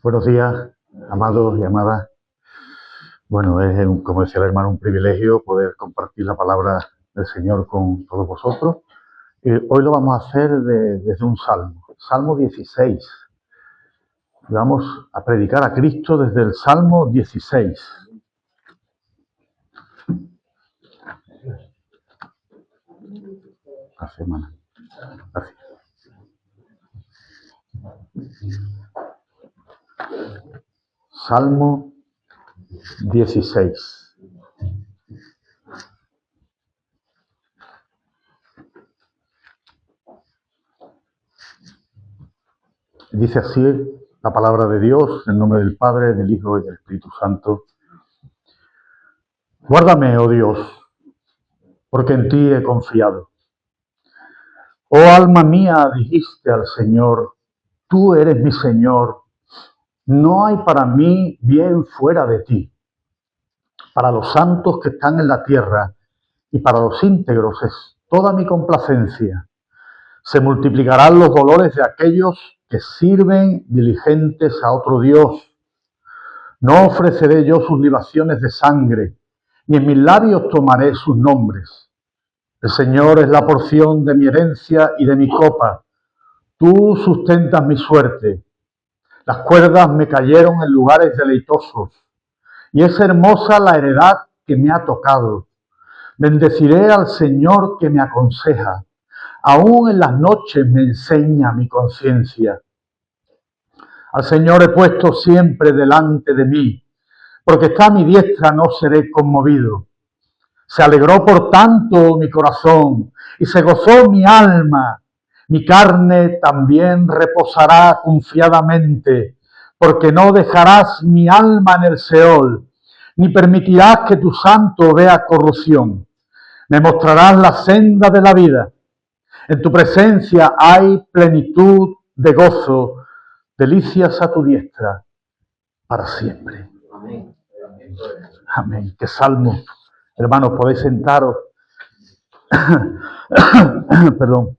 Buenos días, amados y amadas. Bueno, es, como decía el hermano, un privilegio poder compartir la palabra del Señor con todos vosotros. Hoy lo vamos a hacer desde un salmo, Salmo 16. Vamos a predicar a Cristo desde el Salmo 16. La semana. Gracias. Salmo 16. Dice así la palabra de Dios, en nombre del Padre, del Hijo y del Espíritu Santo. Guárdame, oh Dios, porque en ti he confiado. Oh alma mía, dijiste al Señor, tú eres mi Señor. No hay para mí bien fuera de ti. Para los santos que están en la tierra y para los íntegros es toda mi complacencia. Se multiplicarán los dolores de aquellos que sirven diligentes a otro Dios. No ofreceré yo sus libaciones de sangre, ni en mis labios tomaré sus nombres. El Señor es la porción de mi herencia y de mi copa. Tú sustentas mi suerte. Las cuerdas me cayeron en lugares deleitosos, y es hermosa la heredad que me ha tocado. Bendeciré al Señor que me aconseja. Aún en las noches me enseña mi conciencia. Al Señor he puesto siempre delante de mí, porque está a mi diestra no seré conmovido. Se alegró por tanto mi corazón y se gozó mi alma. Mi carne también reposará confiadamente, porque no dejarás mi alma en el Seol, ni permitirás que tu santo vea corrupción. Me mostrarás la senda de la vida. En tu presencia hay plenitud de gozo, delicias a tu diestra para siempre. Amén. Amén. Qué salmo. Hermanos, podéis sentaros. Perdón.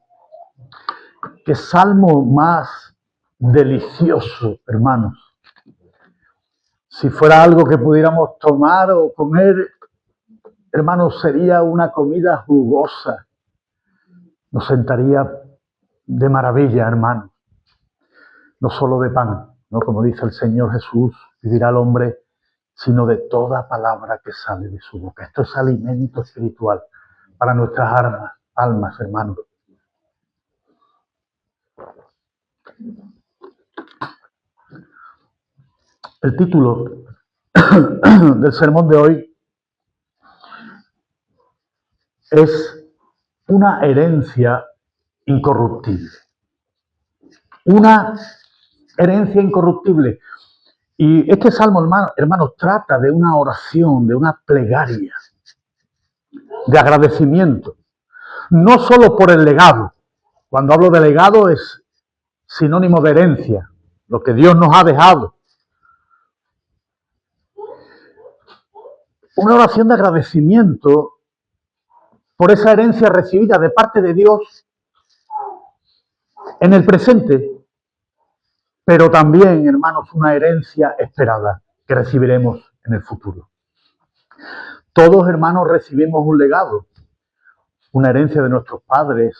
Qué salmo más delicioso, hermanos. Si fuera algo que pudiéramos tomar o comer, hermanos, sería una comida jugosa. Nos sentaría de maravilla, hermanos. No solo de pan, ¿no? Como dice el Señor Jesús, vivirá el hombre, sino de toda palabra que sale de su boca. Esto es alimento espiritual para nuestras almas, hermanos. El título del sermón de hoy es una herencia incorruptible. Una herencia incorruptible. Y este salmo, hermanos, trata de una oración, de una plegaria, de agradecimiento. No solo por el legado. Cuando hablo de legado es sinónimo de herencia, lo que Dios nos ha dejado. Una oración de agradecimiento por esa herencia recibida de parte de Dios en el presente, pero también, hermanos, una herencia esperada que recibiremos en el futuro. Todos, hermanos, recibimos un legado, una herencia de nuestros padres,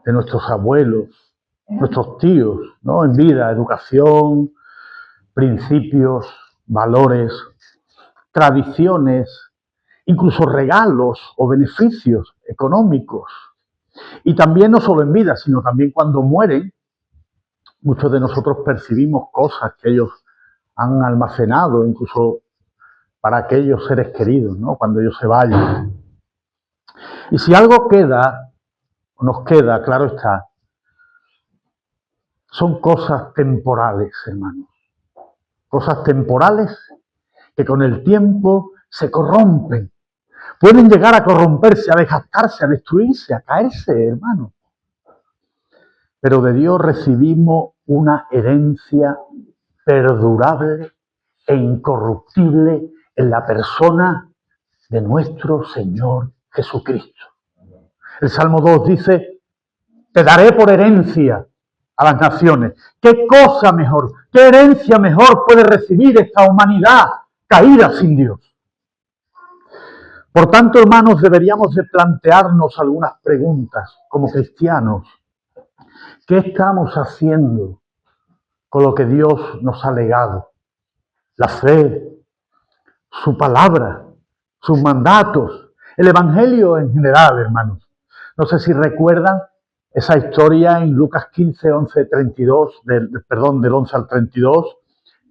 de nuestros abuelos, nuestros tíos, ¿no? En vida, educación, principios, valores, tradiciones, incluso regalos o beneficios económicos. Y también no solo en vida, sino también cuando mueren, muchos de nosotros percibimos cosas que ellos han almacenado, incluso para aquellos seres queridos, ¿no? Cuando ellos se vayan. Y si algo nos queda, claro está, son cosas temporales, hermanos. Cosas temporales que con el tiempo se corrompen. Pueden llegar a corromperse, a desgastarse, a destruirse, a caerse, hermanos. Pero de Dios recibimos una herencia perdurable e incorruptible en la persona de nuestro Señor Jesucristo. El Salmo 2 dice, te daré por herencia a las naciones. ¿Qué cosa mejor, qué herencia mejor puede recibir esta humanidad caída sin Dios? Por tanto, hermanos, deberíamos de plantearnos algunas preguntas como cristianos. ¿Qué estamos haciendo con lo que Dios nos ha legado? La fe, su palabra, sus mandatos, el evangelio en general, hermanos. No sé si recuerdan esa historia en Lucas 15, 11, 32, del 11 al 32,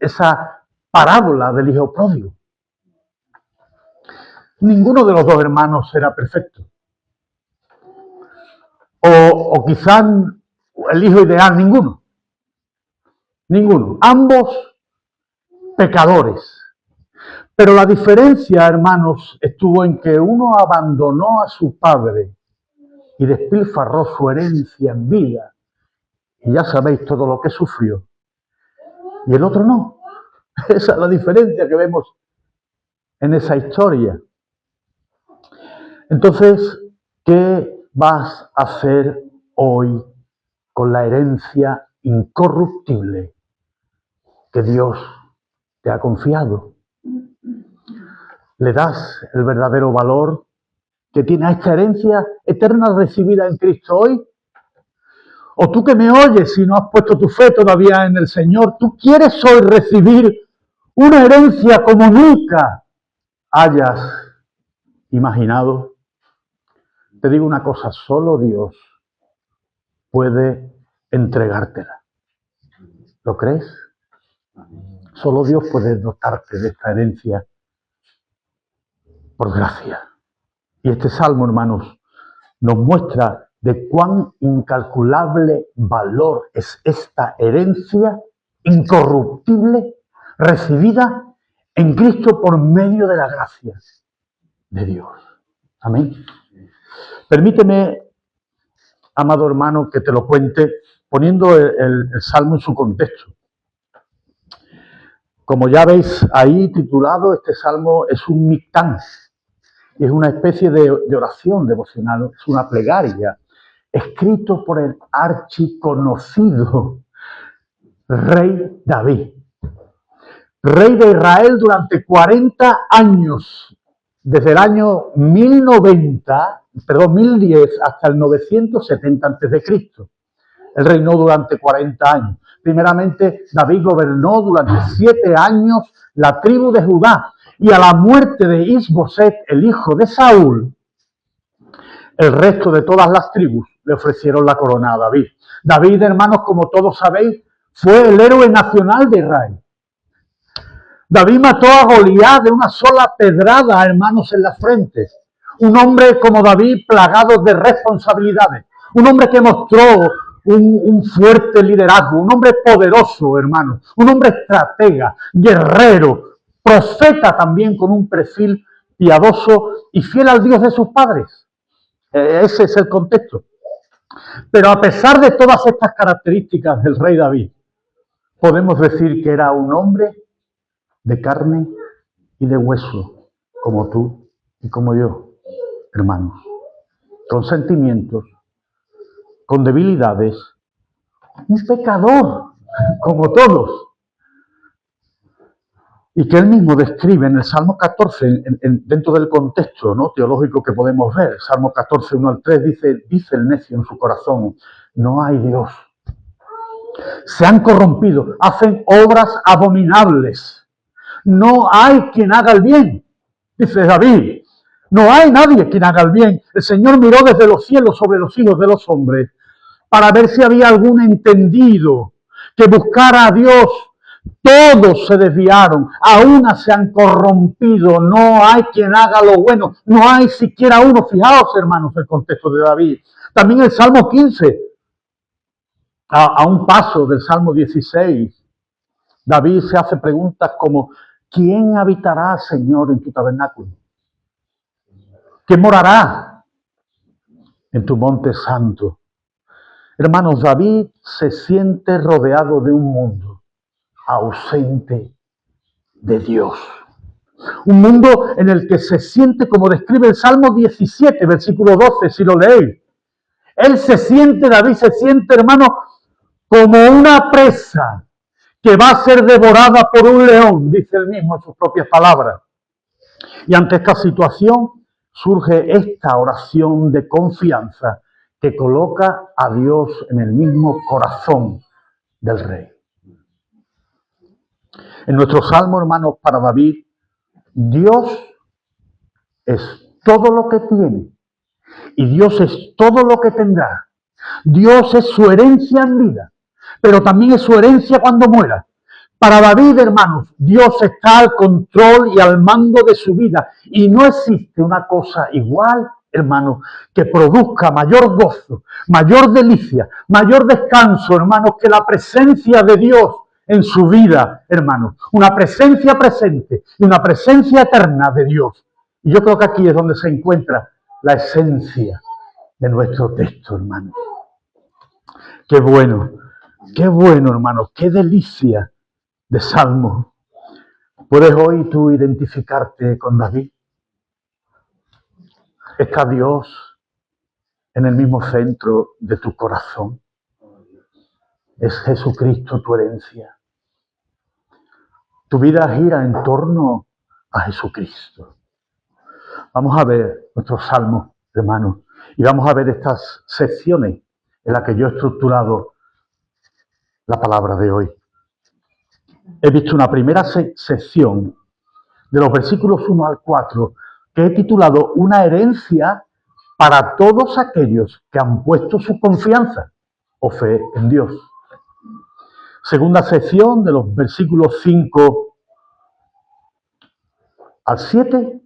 esa parábola del hijo pródigo. Ninguno de los dos hermanos era perfecto. O quizás el hijo ideal, ninguno. Ninguno. Ambos pecadores. Pero la diferencia, hermanos, estuvo en que uno abandonó a su padre y despilfarró su herencia en vida. Y ya sabéis todo lo que sufrió. Y el otro no. Esa es la diferencia que vemos en esa historia. Entonces, ¿qué vas a hacer hoy con la herencia incorruptible que Dios te ha confiado? ¿Le das el verdadero valor que tiene a esta herencia eterna recibida en Cristo hoy? O tú que me oyes y no has puesto tu fe todavía en el Señor, ¿tú quieres hoy recibir una herencia como nunca hayas imaginado? Te digo una cosa, solo Dios puede entregártela. ¿Lo crees? Solo Dios puede dotarte de esta herencia por gracia. Y este salmo, hermanos, nos muestra de cuán incalculable valor es esta herencia incorruptible recibida en Cristo por medio de la gracia de Dios. Amén. Permíteme, amado hermano, que te lo cuente poniendo el salmo en su contexto. Como ya veis ahí titulado, este salmo es un mictán. Y es una especie de oración devocional, es una plegaria, escrito por el archiconocido rey David. Rey de Israel durante 40 años, desde el año 1010 hasta el 970 a.C. Él reinó durante 40 años. Primeramente, David gobernó durante 7 años la tribu de Judá. Y a la muerte de Isboset, el hijo de Saúl, el resto de todas las tribus le ofrecieron la corona a David. David, hermanos, como todos sabéis, fue el héroe nacional de Israel. David mató a Goliat de una sola pedrada, hermanos, en la frente. Un hombre como David, plagado de responsabilidades. Un hombre que mostró un fuerte liderazgo. Un hombre poderoso, hermanos. Un hombre estratega, guerrero, profeta también con un perfil piadoso y fiel al Dios de sus padres. Ese es el contexto. Pero a pesar de todas estas características del rey David, podemos decir que era un hombre de carne y de hueso, como tú y como yo, hermanos, con sentimientos, con debilidades, un pecador, como todos. Y que él mismo describe en el Salmo 14, dentro del contexto, ¿no?, teológico que podemos ver. Salmo 14, 1 al 3, dice el necio en su corazón, no hay Dios. Se han corrompido, hacen obras abominables. No hay quien haga el bien, dice David. No hay nadie quien haga el bien. El Señor miró desde los cielos sobre los hijos de los hombres para ver si había algún entendido que buscara a Dios. Todos se desviaron, a una se han corrompido, no hay quien haga lo bueno, no hay siquiera uno. Fijaos, hermanos, el contexto de David. También el Salmo 15, a un paso del Salmo 16, David se hace preguntas como, ¿quién habitará, Señor, en tu tabernáculo? ¿Quién morará en tu monte santo? Hermanos, David se siente rodeado de un mundo ausente de Dios. Un mundo en el que se siente, como describe el Salmo 17, versículo 12, si lo leéis. Él se siente, David se siente, hermano, como una presa que va a ser devorada por un león, dice él mismo en sus propias palabras. Y ante esta situación surge esta oración de confianza que coloca a Dios en el mismo corazón del rey. En nuestro salmo, hermanos, para David, Dios es todo lo que tiene y Dios es todo lo que tendrá. Dios es su herencia en vida, pero también es su herencia cuando muera. Para David, hermanos, Dios está al control y al mando de su vida y no existe una cosa igual, hermanos, que produzca mayor gozo, mayor delicia, mayor descanso, hermanos, que la presencia de Dios en su vida, hermanos. Una presencia presente y una presencia eterna de Dios. Y yo creo que aquí es donde se encuentra la esencia de nuestro texto, hermanos. Qué bueno, hermanos, qué delicia de salmo. ¿Puedes hoy tú identificarte con David? ¿Está Dios en el mismo centro de tu corazón? ¿Es Jesucristo tu herencia? Tu vida gira en torno a Jesucristo. Vamos a ver nuestros salmos, hermanos, y vamos a ver estas secciones en las que yo he estructurado la palabra de hoy. He visto una primera sección de los versículos 1 al 4 que he titulado Una herencia para todos aquellos que han puesto su confianza o fe en Dios. Segunda sección de los versículos 5 al 7,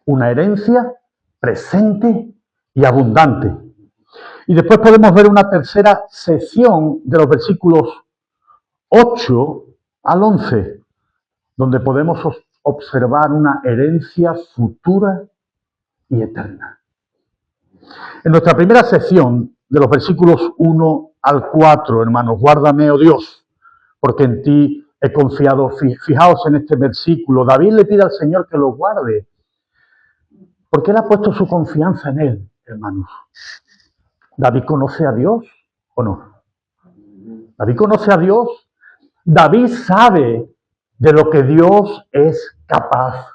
una herencia presente y abundante. Y después podemos ver una tercera sección de los versículos 8 al 11, donde podemos observar una herencia futura y eterna. En nuestra primera sección, de los versículos 1 al 4, hermanos, guárdame, oh Dios, porque en ti he confiado. Fijaos en este versículo, David le pide al Señor que lo guarde, porque él ha puesto su confianza en él, hermanos. ¿David conoce a Dios o no? ¿David conoce a Dios? David sabe de lo que Dios es capaz.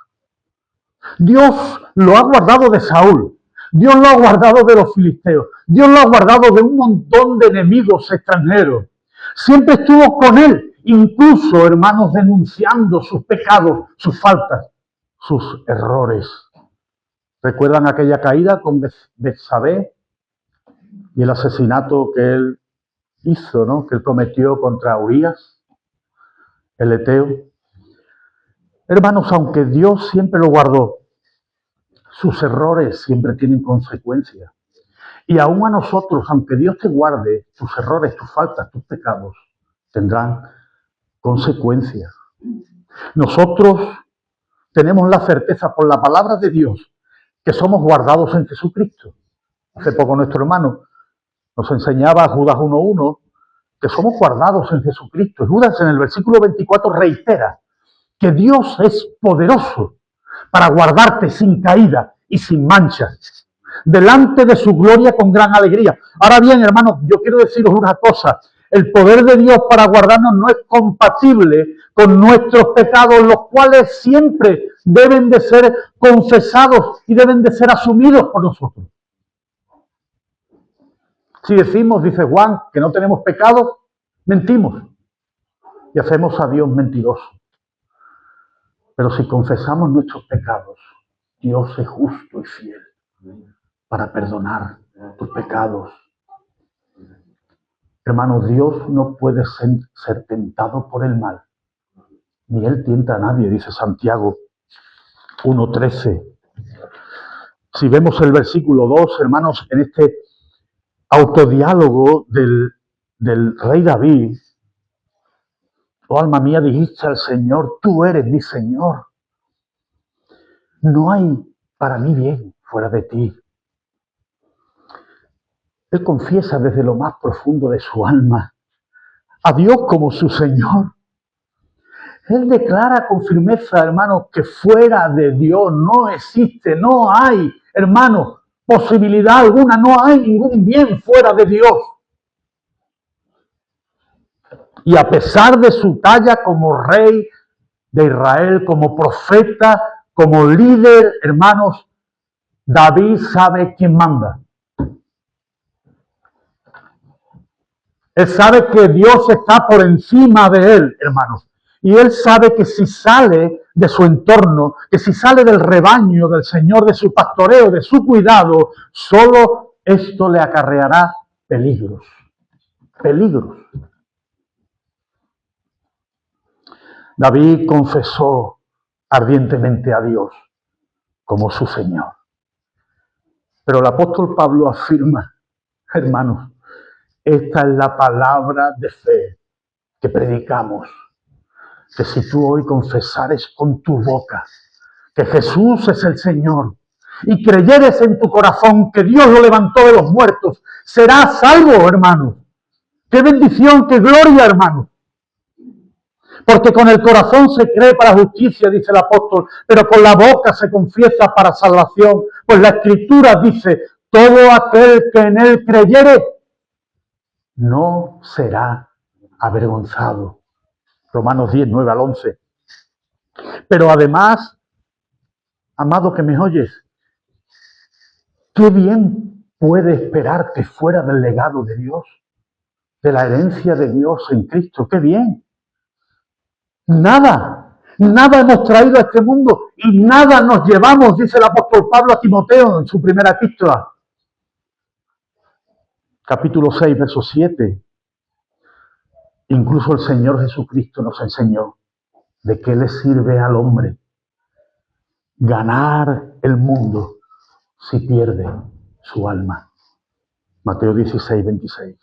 Dios lo ha guardado de Saúl. Dios lo ha guardado de los filisteos. Dios lo ha guardado de un montón de enemigos extranjeros. Siempre estuvo con él, incluso, hermanos, denunciando sus pecados, sus faltas, sus errores. ¿Recuerdan aquella caída con Betsabé y el asesinato que él hizo, ¿no? Que él cometió contra Urías, el heteo? Hermanos, aunque Dios siempre lo guardó, sus errores siempre tienen consecuencias. Y aún a nosotros, aunque Dios te guarde, tus errores, tus faltas, tus pecados tendrán consecuencias. Nosotros tenemos la certeza por la palabra de Dios que somos guardados en Jesucristo. Hace poco nuestro hermano nos enseñaba, Judas 1:1, que somos guardados en Jesucristo. Judas en el versículo 24 reitera que Dios es poderoso para guardarte sin caída y sin mancha, delante de su gloria con gran alegría. Ahora bien, hermanos, yo quiero deciros una cosa. El poder de Dios para guardarnos no es compatible con nuestros pecados, los cuales siempre deben de ser confesados y deben de ser asumidos por nosotros. Si decimos, dice Juan, que no tenemos pecados, mentimos y hacemos a Dios mentiroso. Pero si confesamos nuestros pecados, Dios es justo y fiel para perdonar tus pecados. Hermanos, Dios no puede ser tentado por el mal, ni Él tienta a nadie, dice Santiago 1:13. Si vemos el versículo 2, hermanos, en este autodiálogo del rey David, oh alma mía, dijiste al Señor, tú eres mi Señor. No hay para mí bien fuera de ti. Él confiesa desde lo más profundo de su alma a Dios como su Señor. Él declara con firmeza, hermanos, que fuera de Dios no existe, no hay, hermanos, posibilidad alguna, no hay ningún bien fuera de Dios. Y a pesar de su talla como rey de Israel, como profeta, como líder, hermanos, David sabe quién manda. Él sabe que Dios está por encima de él, hermanos. Y él sabe que si sale de su entorno, que si sale del rebaño del Señor, de su pastoreo, de su cuidado, solo esto le acarreará peligros. Peligros. David confesó ardientemente a Dios como su Señor. Pero el apóstol Pablo afirma, hermanos, esta es la palabra de fe que predicamos, que si tú hoy confesares con tu boca que Jesús es el Señor y creyeres en tu corazón que Dios lo levantó de los muertos, serás salvo, hermanos. ¡Qué bendición, qué gloria, hermanos! Porque con el corazón se cree para justicia, dice el apóstol, pero con la boca se confiesa para salvación. Pues la Escritura dice, todo aquel que en él creyere no será avergonzado. Romanos 10, 9 al 11. Pero además, amado que me oyes, qué bien puede esperarte fuera del legado de Dios, de la herencia de Dios en Cristo. ¡Qué bien! Nada hemos traído a este mundo y nada nos llevamos, dice el apóstol Pablo a Timoteo en su primera epístola. Capítulo 6, verso 7. Incluso el Señor Jesucristo nos enseñó de qué le sirve al hombre ganar el mundo si pierde su alma. Mateo 16, 26.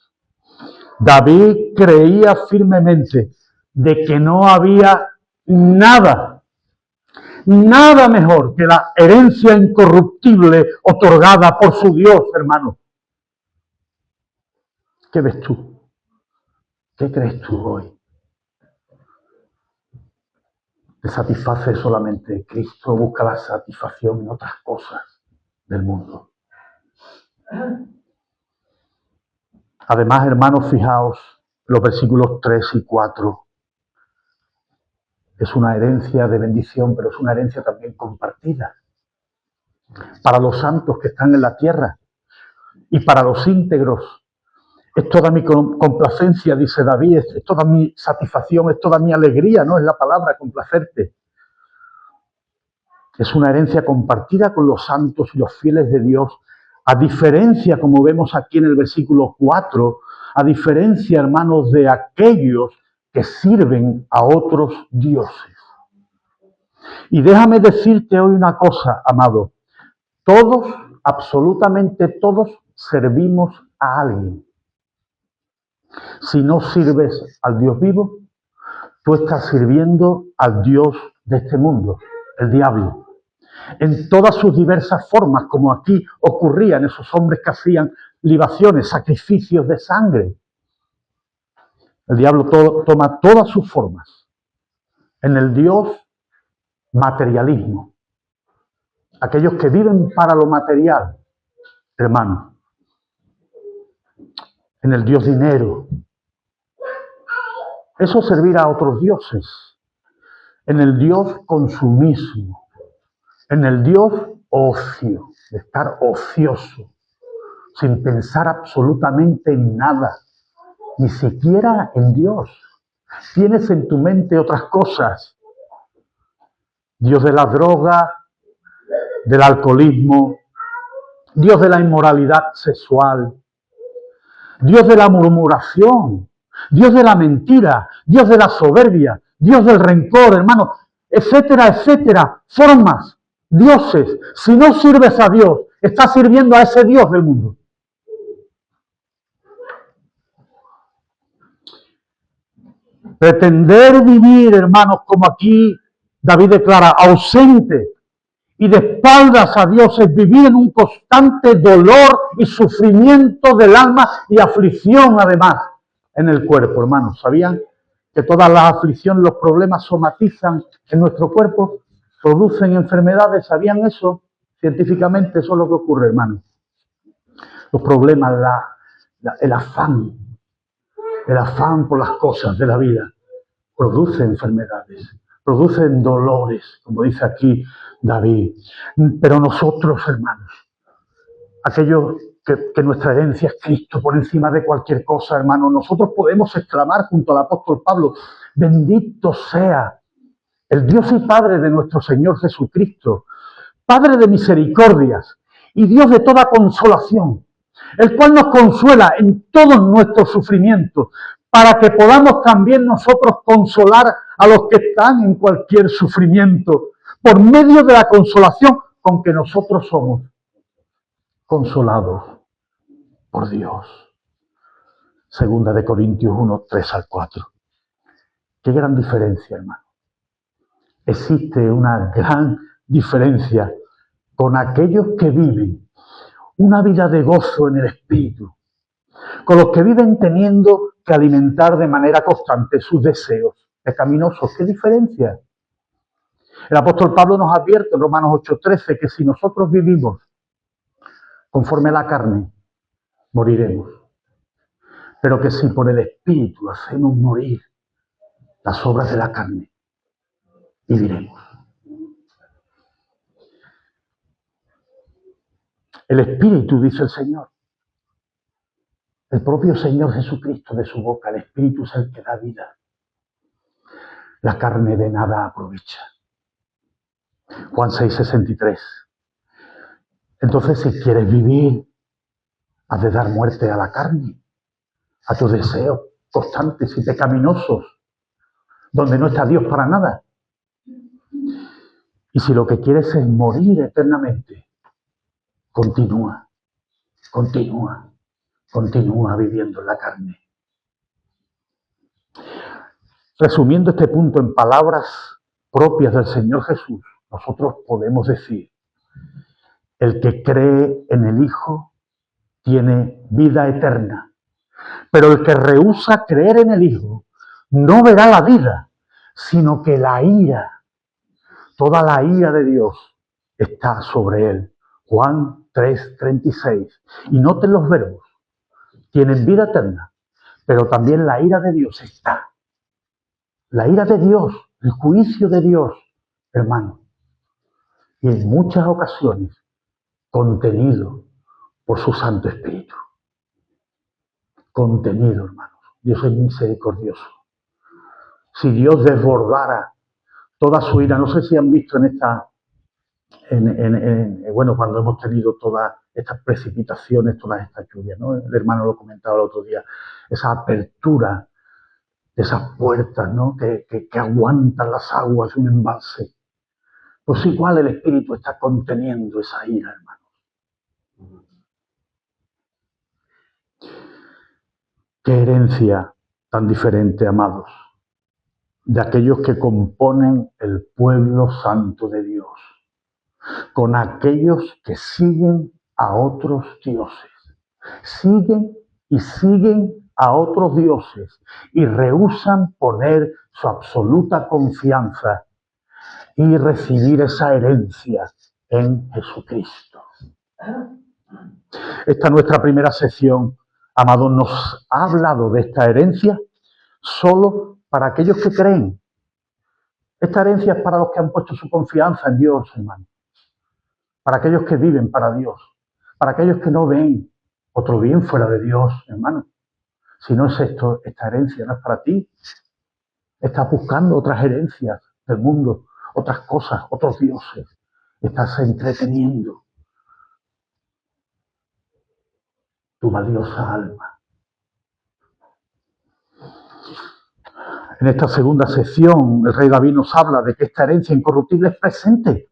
David creía firmemente de que no había nada mejor que la herencia incorruptible otorgada por su Dios, hermano. ¿Qué ves tú? ¿Qué crees tú hoy? ¿Te satisface solamente Cristo? ¿Busca la satisfacción en otras cosas del mundo? Además, hermanos, fijaos los versículos 3 y 4. Es una herencia de bendición, pero es una herencia también compartida. Para los santos que están en la tierra y para los íntegros. Es toda mi complacencia, dice David, es toda mi satisfacción, es toda mi alegría, no es la palabra complacerte. Es una herencia compartida con los santos y los fieles de Dios, a diferencia, como vemos aquí en el versículo 4, a diferencia, hermanos, de aquellos que sirven a otros dioses. Y déjame decirte hoy una cosa, amado. Todos, absolutamente todos, servimos a alguien. Si no sirves al Dios vivo, tú estás sirviendo al Dios de este mundo, el diablo. En todas sus diversas formas, como aquí ocurrían esos hombres que hacían libaciones, sacrificios de sangre. El diablo toma todas sus formas. En el Dios materialismo. Aquellos que viven para lo material, hermano. En el Dios dinero. Eso servirá a otros dioses. En el Dios consumismo. En el Dios ocio, de estar ocioso, sin pensar absolutamente en nada, ni siquiera en Dios. Tienes en tu mente otras cosas. Dios de la droga, del alcoholismo, Dios de la inmoralidad sexual, Dios de la murmuración, Dios de la mentira, Dios de la soberbia, Dios del rencor, hermano, etcétera, etcétera, formas, dioses. Si no sirves a Dios, estás sirviendo a ese Dios del mundo. Pretender vivir, hermanos, como aquí David declara, ausente y de espaldas a Dios, es vivir en un constante dolor y sufrimiento del alma y aflicción además en el cuerpo, hermanos. ¿Sabían que todas las aflicciones, los problemas somatizan en nuestro cuerpo, producen enfermedades? ¿Sabían eso? Científicamente eso es lo que ocurre, hermanos. Los problemas, el afán, El afán por las cosas de la vida produce enfermedades, producen dolores, como dice aquí David. Pero nosotros, hermanos, aquellos que nuestra herencia es Cristo por encima de cualquier cosa, hermanos, nosotros podemos exclamar junto al apóstol Pablo: bendito sea el Dios y Padre de nuestro Señor Jesucristo, Padre de misericordias y Dios de toda consolación, el cual nos consuela en todos nuestros sufrimientos, para que podamos también nosotros consolar a los que están en cualquier sufrimiento, por medio de la consolación con que nosotros somos consolados por Dios. Segunda de Corintios 1, 3 al 4. Qué gran diferencia, hermano. Existe una gran diferencia con aquellos que viven una vida de gozo en el Espíritu, con los que viven teniendo que alimentar de manera constante sus deseos pecaminosos. ¿Qué diferencia? El apóstol Pablo nos advierte en Romanos 8:13 que si nosotros vivimos conforme a la carne, moriremos. Pero que si por el Espíritu hacemos morir las obras de la carne, viviremos. El Espíritu, dice el Señor, el propio Señor Jesucristo, de su boca, el Espíritu es el que da vida. La carne de nada aprovecha. Juan 6:63. Entonces, si quieres vivir, has de dar muerte a la carne, a tus deseos constantes y pecaminosos, donde no está Dios para nada. Y si lo que quieres es morir eternamente, continúa viviendo en la carne. Resumiendo este punto en palabras propias del Señor Jesús, nosotros podemos decir: el que cree en el Hijo tiene vida eterna, pero el que rehúsa creer en el Hijo no verá la vida, sino que la ira, toda la ira de Dios está sobre él. Juan 3:36. Y noten los verbos: tienen vida eterna, pero también la ira de Dios está. La ira de Dios, el juicio de Dios, hermano. Y en muchas ocasiones contenido por su Santo Espíritu. Contenido, hermanos. Dios es misericordioso. Si Dios desbordara toda su ira, no sé si han visto bueno, cuando hemos tenido todas estas precipitaciones, todas estas lluvias, ¿no? El hermano lo comentaba el otro día, esa apertura de esas puertas, ¿no? que aguantan las aguas de un embalse. Pues igual el Espíritu está conteniendo esa ira, hermanos. Qué herencia tan diferente, amados, de aquellos que componen el pueblo santo de Dios, con aquellos que siguen a otros dioses. Siguen y siguen a otros dioses y rehúsan poner su absoluta confianza y recibir esa herencia en Jesucristo. Esta nuestra primera sección, amados, nos ha hablado de esta herencia solo para aquellos que creen. Esta herencia es para los que han puesto su confianza en Dios, hermano. Para aquellos que viven para Dios. Para aquellos que no ven otro bien fuera de Dios, hermano. Si no es esto, esta herencia no es para ti. Estás buscando otras herencias del mundo, otras cosas, otros dioses. Estás entreteniendo tu valiosa alma. En esta segunda sección, el rey David nos habla de que esta herencia incorruptible es presente.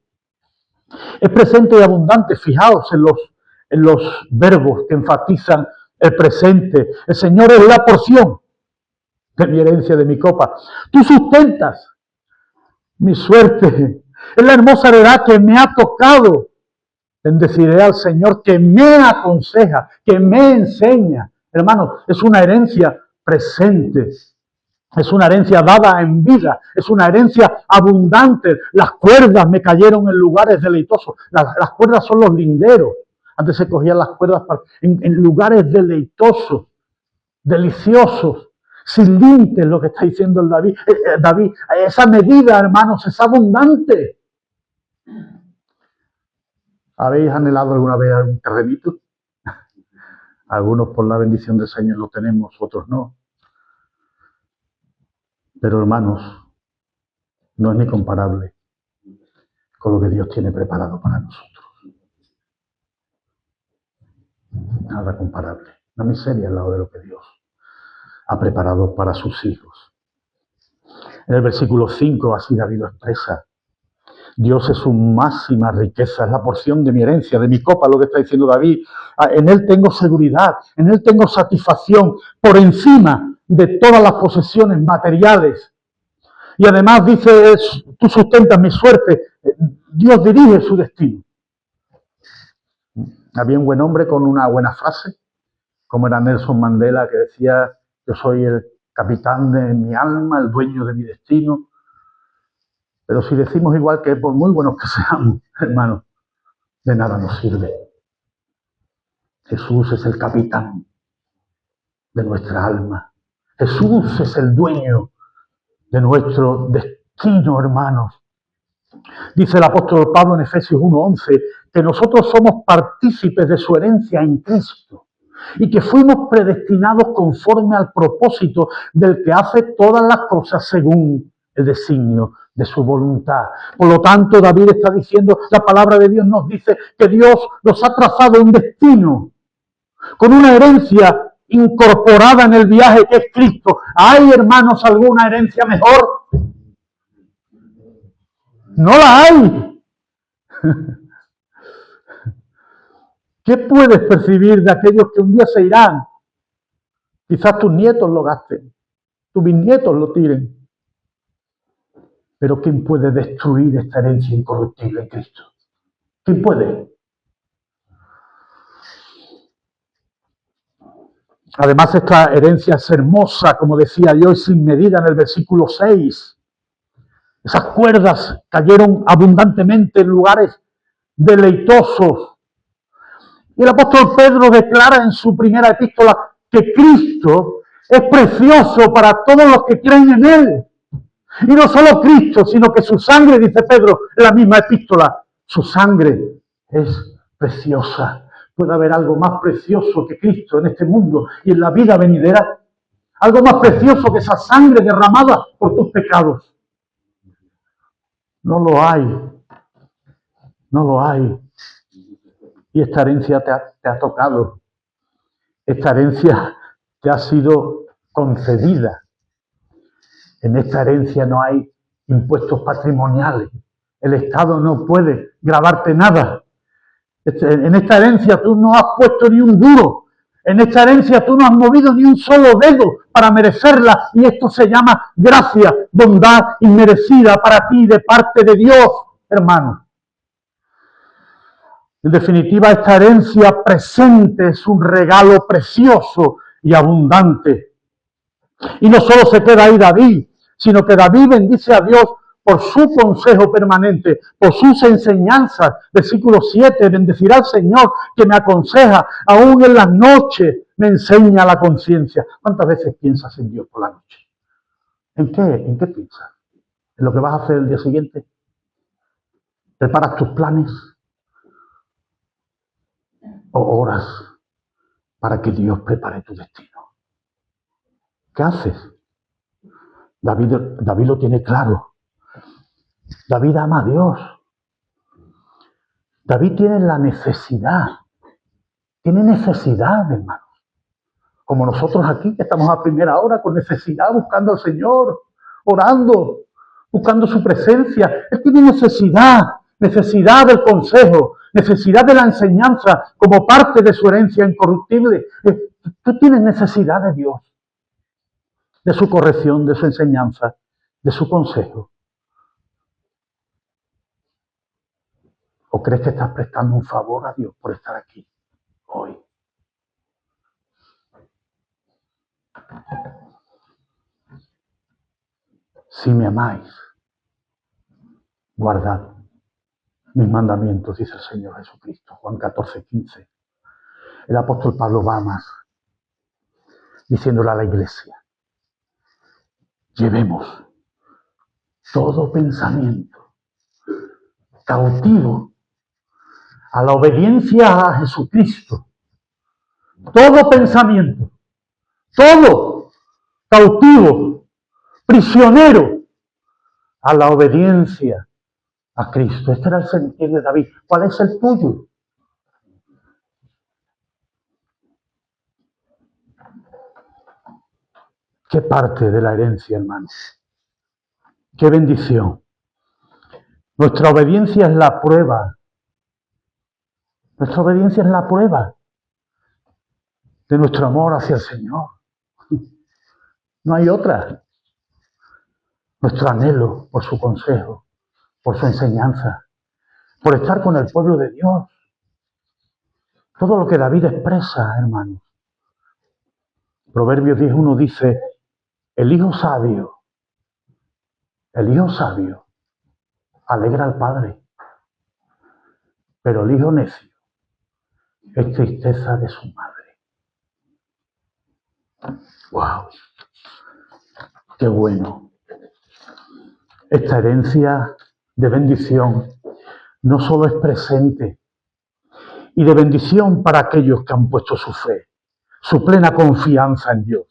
Es presente y abundante. Fijaos en los verbos que enfatizan el presente. El Señor es la porción de mi herencia, de mi copa. Tú sustentas mi suerte. Es la hermosa heredad que me ha tocado. Bendeciré al Señor que me aconseja, que me enseña. Hermano, es una herencia presente. Es una herencia dada en vida. Es una herencia abundante. Las cuerdas me cayeron en lugares deleitosos. Las cuerdas son los linderos. Antes se cogían las cuerdas en lugares deleitosos, deliciosos. sin límites, lo que está diciendo el David. Esa medida, hermanos, es abundante. ¿Habéis anhelado alguna vez algún terrenito? Algunos por la bendición del Señor lo tenemos, otros no. Pero hermanos, no es ni comparable con lo que Dios tiene preparado para nosotros. Nada comparable. Una miseria al lado de lo que Dios ha preparado para sus hijos. En el versículo 5, así David lo expresa. Dios es su máxima riqueza, es la porción de mi herencia, de mi copa, lo que está diciendo David. En Él tengo seguridad, en Él tengo satisfacción, por encima de todas las posesiones materiales. Y además dice, tú sustentas mi suerte, Dios dirige su destino. Había un buen hombre con una buena frase, como era Nelson Mandela, que decía, yo soy el capitán de mi alma, el dueño de mi destino. Pero si decimos igual que por muy buenos que seamos, hermanos, de nada nos sirve. Jesús es el capitán de nuestra alma. Jesús es el dueño de nuestro destino, hermanos. Dice el apóstol Pablo en Efesios 1:11 que nosotros somos partícipes de su herencia en Cristo y que fuimos predestinados conforme al propósito del que hace todas las cosas según el designio de su voluntad. Por lo tanto, David está diciendo, la palabra de Dios nos dice que Dios nos ha trazado un destino con una herencia incorporada en el viaje que es Cristo. ¿Hay, hermanos, alguna herencia mejor? No la hay. ¿Qué puedes percibir de aquellos que un día se irán? Quizás tus nietos lo gasten, tus bisnietos lo tiren. Pero ¿quién puede destruir esta herencia incorruptible en Cristo? ¿Quién puede? Además, esta herencia es hermosa, como decía yo, y sin medida en el versículo 6. Esas cuerdas cayeron abundantemente en lugares deleitosos. Y el apóstol Pedro declara en su primera epístola que Cristo es precioso para todos los que creen en Él. Y no solo Cristo, sino que su sangre, dice Pedro en la misma epístola, su sangre es preciosa. ¿Puede haber algo más precioso que Cristo en este mundo y en la vida venidera? Algo más precioso que esa sangre derramada por tus pecados. No lo hay. No lo hay. Y esta herencia te ha tocado. Esta herencia te ha sido concedida. En esta herencia no hay impuestos patrimoniales. El Estado no puede grabarte nada. En esta herencia tú no has puesto ni un duro. En esta herencia tú no has movido ni un solo dedo para merecerla. Y esto se llama gracia, bondad inmerecida para ti de parte de Dios, hermano. En definitiva, esta herencia presente es un regalo precioso y abundante. Y no solo se queda ahí David, sino que David bendice a Dios por su consejo permanente, por sus enseñanzas. Versículo 7, bendecirá al Señor que me aconseja, aún en las noches me enseña la conciencia. ¿Cuántas veces piensas en Dios por la noche? ¿En qué? ¿En qué piensas? ¿En lo que vas a hacer el día siguiente? ¿Preparas tus planes? ¿O oras para que Dios prepare tu destino? ¿Qué haces? David lo tiene claro. David ama a Dios. David tiene la necesidad. Tiene necesidad, hermanos. Como nosotros aquí, que estamos a primera hora con necesidad, buscando al Señor, orando, buscando su presencia. Él tiene necesidad del consejo, necesidad de la enseñanza como parte de su herencia incorruptible. Tú tienes necesidad de Dios, de su corrección, de su enseñanza, de su consejo. ¿O crees que estás prestando un favor a Dios por estar aquí hoy? Si me amáis, guardad mis mandamientos, dice el Señor Jesucristo. Juan 14:15. El apóstol Pablo va más, diciéndole a la iglesia, llevemos todo pensamiento cautivo a la obediencia a Jesucristo. Todo pensamiento, todo cautivo, prisionero a la obediencia a Cristo. Este era el sentir de David. ¿Cuál es el tuyo? ¿Qué parte de la herencia, hermanos? ¡Qué bendición! Nuestra obediencia es la prueba. Nuestra obediencia es la prueba de nuestro amor hacia el Señor. No hay otra. Nuestro anhelo por su consejo, por su enseñanza, por estar con el pueblo de Dios. Todo lo que David expresa, hermanos. Proverbios 10:1 dice, el hijo sabio alegra al padre, pero el hijo necio es tristeza de su madre. ¡Wow! ¡Qué bueno! Esta herencia de bendición no solo es presente y de bendición para aquellos que han puesto su fe, su plena confianza en Dios,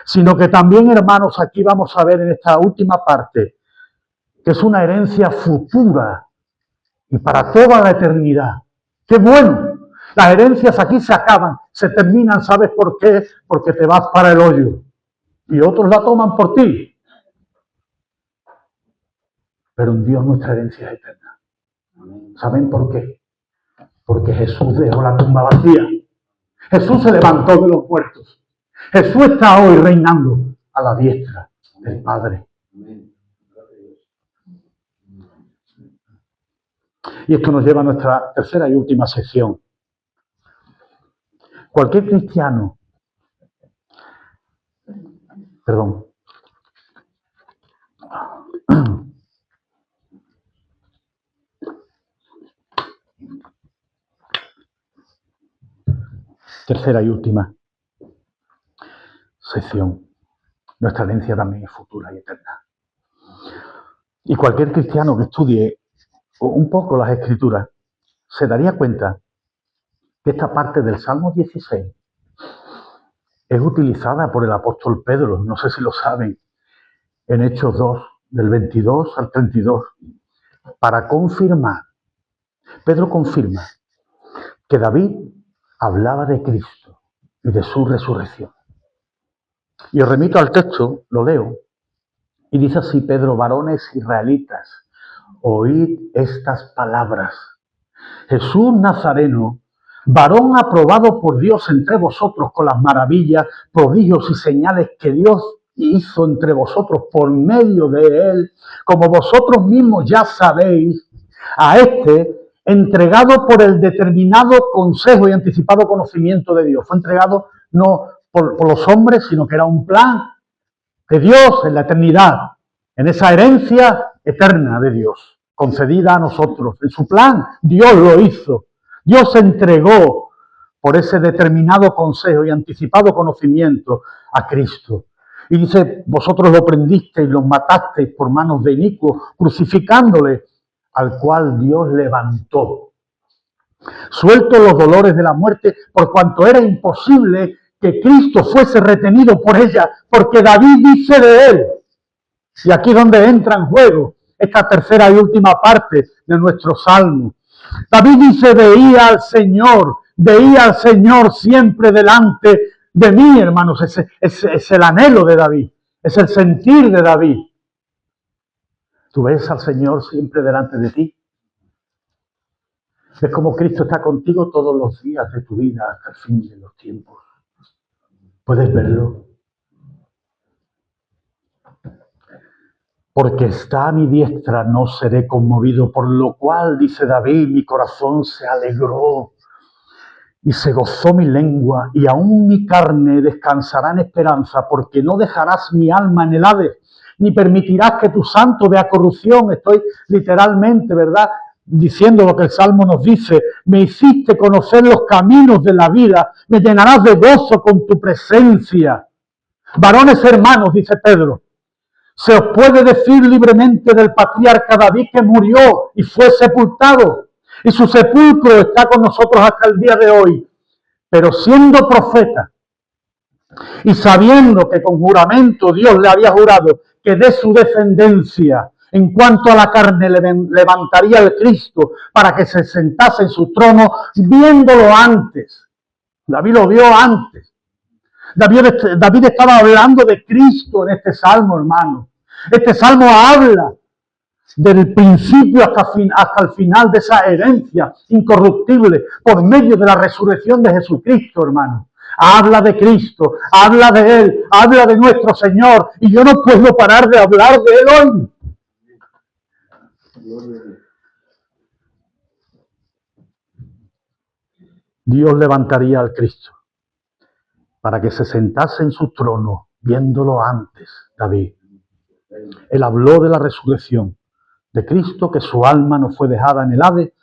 sino que también, hermanos, aquí vamos a ver en esta última parte que es una herencia futura y para toda la eternidad. ¡Qué bueno! Las herencias aquí se acaban, se terminan, ¿sabes por qué? Porque te vas para el hoyo y otros la toman por ti. Pero en Dios nuestra herencia es eterna. ¿Saben por qué? Porque Jesús dejó la tumba vacía. Jesús se levantó de los muertos. Jesús está hoy reinando a la diestra del Padre. Y esto nos lleva a nuestra tercera y última sección. Cualquier cristiano, tercera y última sección. Nuestra herencia también es futura y eterna. Y cualquier cristiano que estudie un poco las Escrituras se daría cuenta que esta parte del Salmo 16 es utilizada por el apóstol Pedro, no sé si lo saben, en Hechos 2, del 22 al 32, para confirmar. Pedro confirma que David hablaba de Cristo y de su resurrección. Y os remito al texto, lo leo, y dice así Pedro: varones israelitas, oíd estas palabras. Jesús Nazareno, varón aprobado por Dios entre vosotros con las maravillas, prodigios y señales que Dios hizo entre vosotros por medio de él, como vosotros mismos ya sabéis, a este entregado por el determinado consejo y anticipado conocimiento de Dios. Fue entregado no por los hombres, sino que era un plan de Dios en la eternidad, en esa herencia eterna de Dios, concedida a nosotros. En su plan, Dios lo hizo. Dios se entregó por ese determinado consejo y anticipado conocimiento a Cristo. Y dice, vosotros lo prendisteis, lo matasteis por manos de inicuos, crucificándole, al cual Dios levantó. Suelto los dolores de la muerte, por cuanto era imposible que Cristo fuese retenido por ella, porque David dice de él. Y aquí es donde entra en juego esta tercera y última parte de nuestro salmo. David dice, veía al Señor siempre delante de mí, hermanos. Es el anhelo de David, es el sentir de David. ¿Tú ves al Señor siempre delante de ti? Es como Cristo está contigo todos los días de tu vida hasta el fin de los tiempos. ¿Puedes verlo? Porque está a mi diestra, no seré conmovido, por lo cual, dice David, mi corazón se alegró y se gozó mi lengua, y aún mi carne descansará en esperanza, porque no dejarás mi alma en el Hades, ni permitirás que tu santo vea corrupción. Estoy literalmente, ¿verdad?, diciendo lo que el Salmo nos dice. Me hiciste conocer los caminos de la vida, me llenarás de gozo con tu presencia. Varones hermanos, dice Pedro, Se os puede decir libremente del patriarca David que murió y fue sepultado. Y su sepulcro está con nosotros hasta el día de hoy. Pero siendo profeta y sabiendo que con juramento Dios le había jurado que de su descendencia, en cuanto a la carne, levantaría el Cristo para que se sentase en su trono, viéndolo antes. David lo vio antes. David estaba hablando de Cristo en este salmo, hermano. Este salmo habla del principio hasta el final de esa herencia incorruptible por medio de la resurrección de Jesucristo, hermano. Habla de Cristo, habla de Él, habla de nuestro Señor, y yo no puedo parar de hablar de Él hoy. Dios levantaría al Cristo para que se sentase en su trono, viéndolo antes, David. Él habló de la resurrección de Cristo, que su alma no fue dejada en el Hades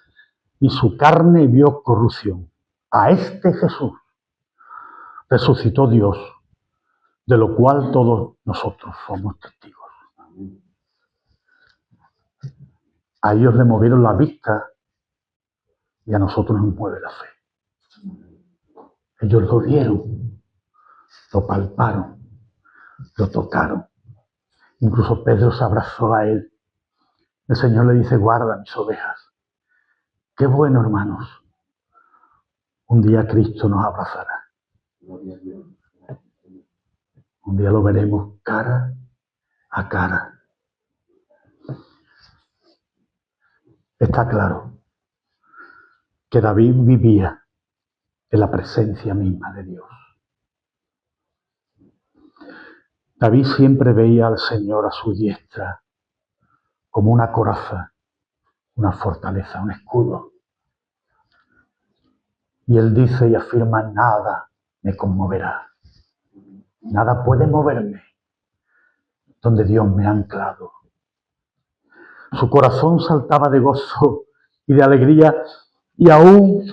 y su carne vio corrupción. A este Jesús resucitó Dios, de lo cual todos nosotros somos testigos. A ellos le movieron la vista y a nosotros nos mueve la fe. Ellos lo vieron, lo palparon, lo tocaron. Incluso Pedro se abrazó a él. El Señor le dice, guarda mis ovejas. Qué bueno, hermanos. Un día Cristo nos abrazará. Un día lo veremos cara a cara. Está claro que David vivía en la presencia misma de Dios. David siempre veía al Señor a su diestra como una coraza, una fortaleza, un escudo. Y él dice y afirma, nada me conmoverá. Nada puede moverme donde Dios me ha anclado. Su corazón saltaba de gozo y de alegría. Y aún,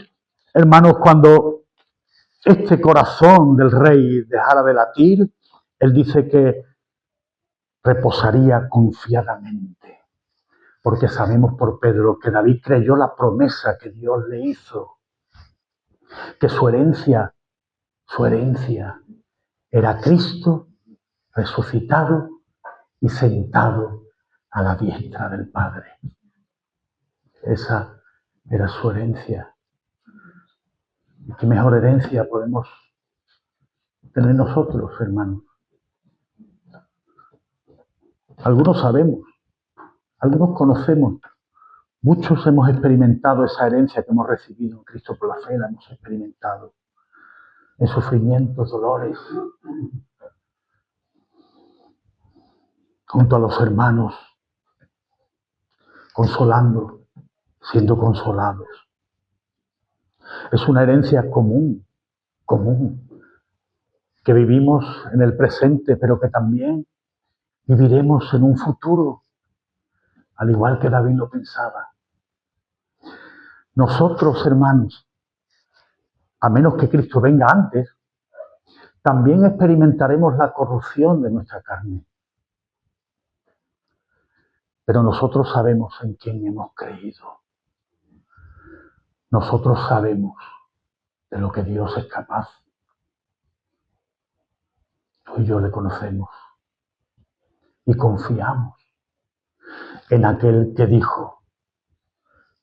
hermanos, cuando este corazón del rey dejara de latir, él dice que reposaría confiadamente. Porque sabemos por Pedro que David creyó la promesa que Dios le hizo. Que su herencia era Cristo resucitado y sentado a la diestra del Padre. Esa era su herencia. ¿Y qué mejor herencia podemos tener nosotros, hermanos? Algunos sabemos, algunos conocemos, muchos hemos experimentado esa herencia que hemos recibido en Cristo por la fe, la hemos experimentado en sufrimientos, dolores, junto a los hermanos, consolando, siendo consolados. Es una herencia común, que vivimos en el presente, pero que también viviremos en un futuro, al igual que David lo pensaba. Nosotros, hermanos, a menos que Cristo venga antes, también experimentaremos la corrupción de nuestra carne. Pero nosotros sabemos en quién hemos creído. Nosotros sabemos de lo que Dios es capaz. Tú y yo le conocemos y confiamos en aquel que dijo,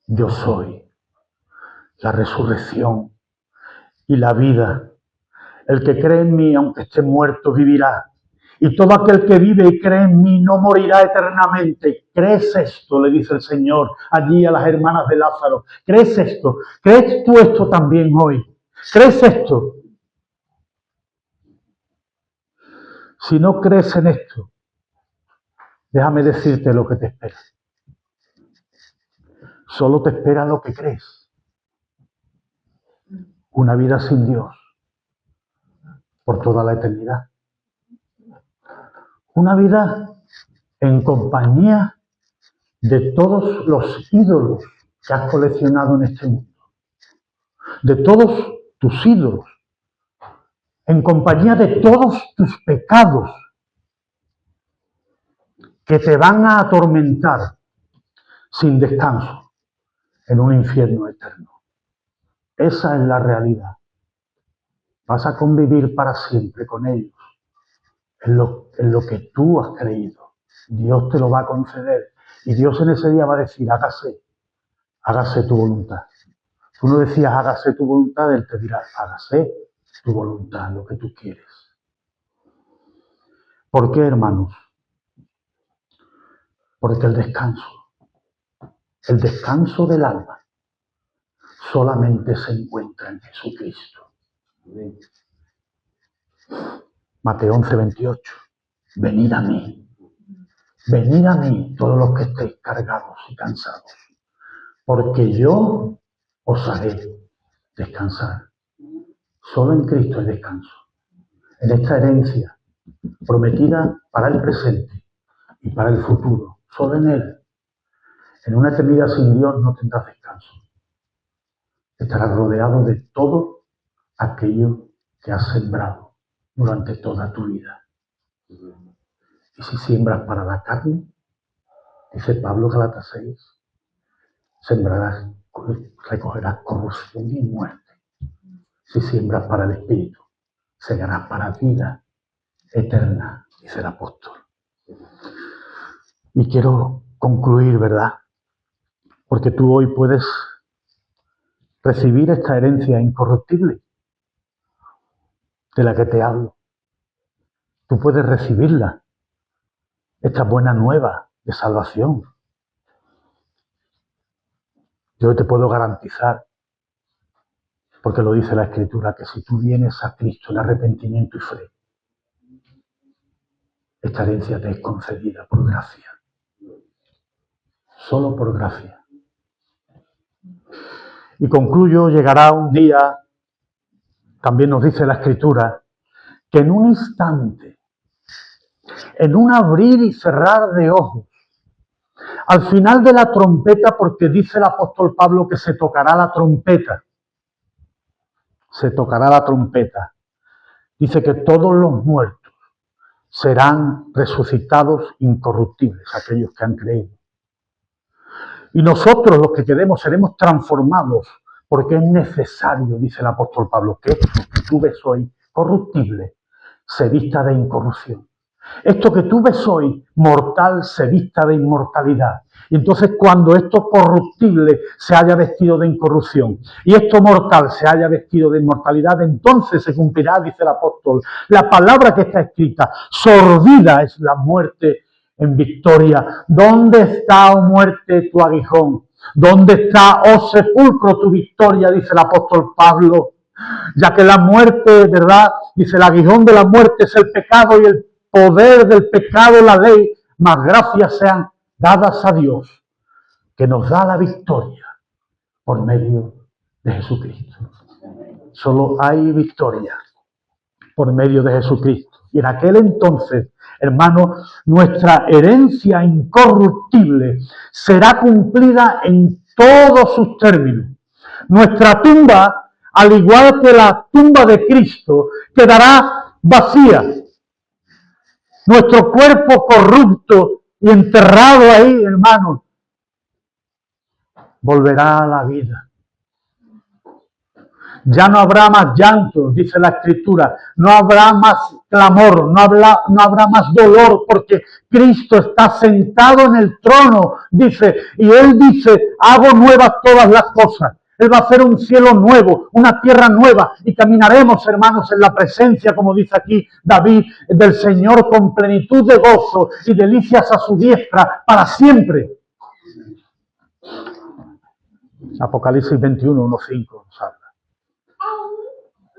yo soy la resurrección y la vida. El que cree en mí, aunque esté muerto, vivirá. Y todo aquel que vive y cree en mí no morirá eternamente. ¿Crees esto? Le dice el Señor allí a las hermanas de Lázaro. ¿Crees esto? ¿Crees tú esto también hoy? ¿Crees esto? Si no crees en esto, déjame decirte lo que te espera. Solo te espera lo que crees. Una vida sin Dios por toda la eternidad. Una vida en compañía de todos los ídolos que has coleccionado en este mundo. De todos tus ídolos. En compañía de todos tus pecados. que te van a atormentar sin descanso en un infierno eterno. Esa es la realidad. Vas a convivir para siempre con ellos en lo que tú has creído. Dios te lo va a conceder. Y Dios en ese día va a decir, hágase tu voluntad. Tú no decías, hágase tu voluntad, Él te dirá, hágase tu voluntad, lo que tú quieres. ¿Por qué, hermanos? Porque el descanso del alma, solamente se encuentra en Jesucristo. Mateo 11:28. Venid a mí todos los que estéis cargados y cansados, porque yo os haré descansar. Solo en Cristo hay descanso. En esta herencia prometida para el presente y para el futuro. Solo en Él. En una eternidad sin Dios no tendrás descanso. Estarás rodeado de todo aquello que has sembrado durante toda tu vida. Y si siembras para la carne, dice Pablo, Gálatas 6, recogerás corrupción y muerte. Si siembras para el Espíritu, segarás para vida eterna, dice el apóstol. Y quiero concluir, ¿verdad? Porque tú hoy puedes recibir esta herencia incorruptible de la que te hablo. Tú puedes recibirla, esta buena nueva de salvación. Yo te puedo garantizar, porque lo dice la Escritura, que si tú vienes a Cristo en arrepentimiento y fe, esta herencia te es concedida por gracia. Solo por gracia. Y concluyo, llegará un día, también nos dice la Escritura, que en un instante, en un abrir y cerrar de ojos, al final de la trompeta, porque dice el apóstol Pablo que se tocará la trompeta, dice que todos los muertos serán resucitados incorruptibles, aquellos que han creído. Y nosotros, los que quedemos, seremos transformados, porque es necesario, dice el apóstol Pablo, que esto que tú ves hoy corruptible se vista de incorrupción. Esto que tú ves hoy mortal se vista de inmortalidad. Y entonces cuando esto corruptible se haya vestido de incorrupción y esto mortal se haya vestido de inmortalidad, entonces se cumplirá, dice el apóstol, la palabra que está escrita: sorbida es la muerte en victoria. ¿Dónde está, oh muerte, tu aguijón? ¿Dónde está, oh sepulcro, tu victoria? Dice el apóstol Pablo. Ya que la muerte, ¿verdad? Dice, el aguijón de la muerte es el pecado y el poder del pecado, la ley, mas gracias sean dadas a Dios, que nos da la victoria por medio de Jesucristo. Solo hay victoria por medio de Jesucristo. Y en aquel entonces, hermano, nuestra herencia incorruptible será cumplida en todos sus términos. Nuestra tumba, al igual que la tumba de Cristo, quedará vacía. Nuestro cuerpo corrupto y enterrado ahí, hermanos, volverá a la vida. Ya no habrá más llanto, dice la Escritura, no habrá más clamor, no habrá más dolor, porque Cristo está sentado en el trono, dice, y Él dice, hago nuevas todas las cosas. Él va a hacer un cielo nuevo, una tierra nueva, y caminaremos, hermanos, en la presencia, como dice aquí David, del Señor con plenitud de gozo y delicias a su diestra para siempre. Apocalipsis 21, 1:5 nos habla.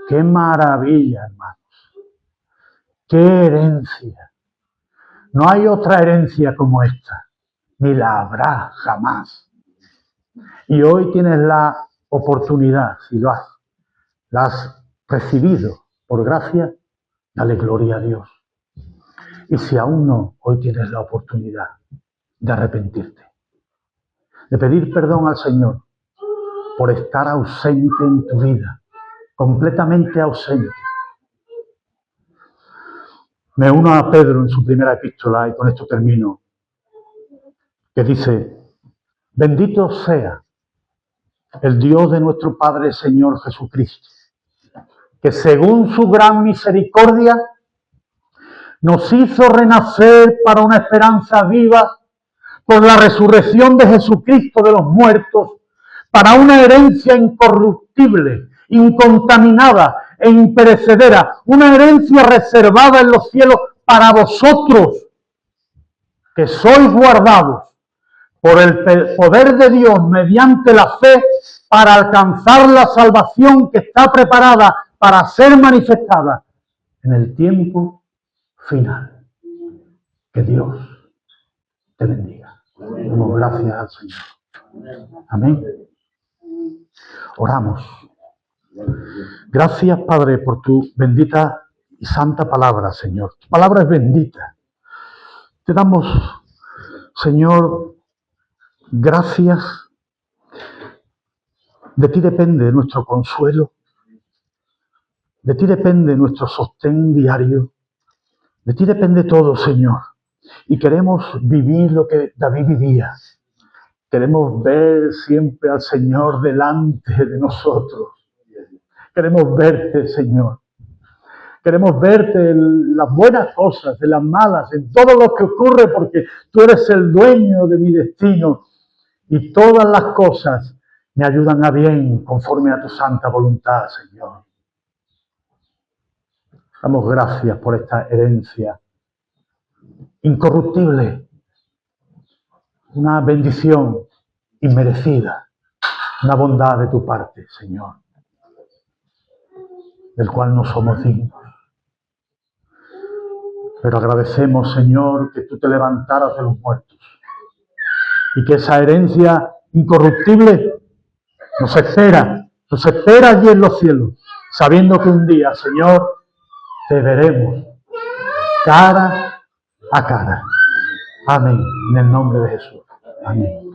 ¡Qué maravilla, hermanos! ¡Qué herencia! No hay otra herencia como esta, ni la habrá jamás. Y hoy tienes la oportunidad, si la has recibido por gracia, dale gloria a Dios. Y si aún no, hoy tienes la oportunidad de arrepentirte, de pedir perdón al Señor por estar ausente en tu vida, completamente ausente. Me uno a Pedro en su primera epístola, y con esto termino. que dice: bendito sea el Dios de nuestro Padre Señor Jesucristo, que según su gran misericordia nos hizo renacer para una esperanza viva por la resurrección de Jesucristo de los muertos, para una herencia incorruptible, incontaminada e imperecedera, una herencia reservada en los cielos para vosotros, que sois guardados por el poder de Dios mediante la fe para alcanzar la salvación que está preparada para ser manifestada en el tiempo final. Que Dios te bendiga. Damos gracias al Señor. Amén. Oramos. Gracias, Padre, por tu bendita y santa palabra, Señor. Tu palabra es bendita. Te damos, Señor, gracias. De ti depende nuestro consuelo. De ti depende nuestro sostén diario. De ti depende todo, Señor. Y queremos vivir lo que David vivía. Queremos ver siempre al Señor delante de nosotros. Queremos verte, Señor. Queremos verte en las buenas cosas, en las malas, en todo lo que ocurre, porque tú eres el dueño de mi destino. Y todas las cosas me ayudan a bien conforme a tu santa voluntad, Señor. Damos gracias por esta herencia incorruptible, una bendición inmerecida, una bondad de tu parte, Señor, del cual no somos dignos. Pero agradecemos, Señor, que tú te levantaras de los muertos y que esa herencia incorruptible nos espera allí en los cielos, sabiendo que un día, Señor, te veremos cara a cara. Amén. En el nombre de Jesús. Amén.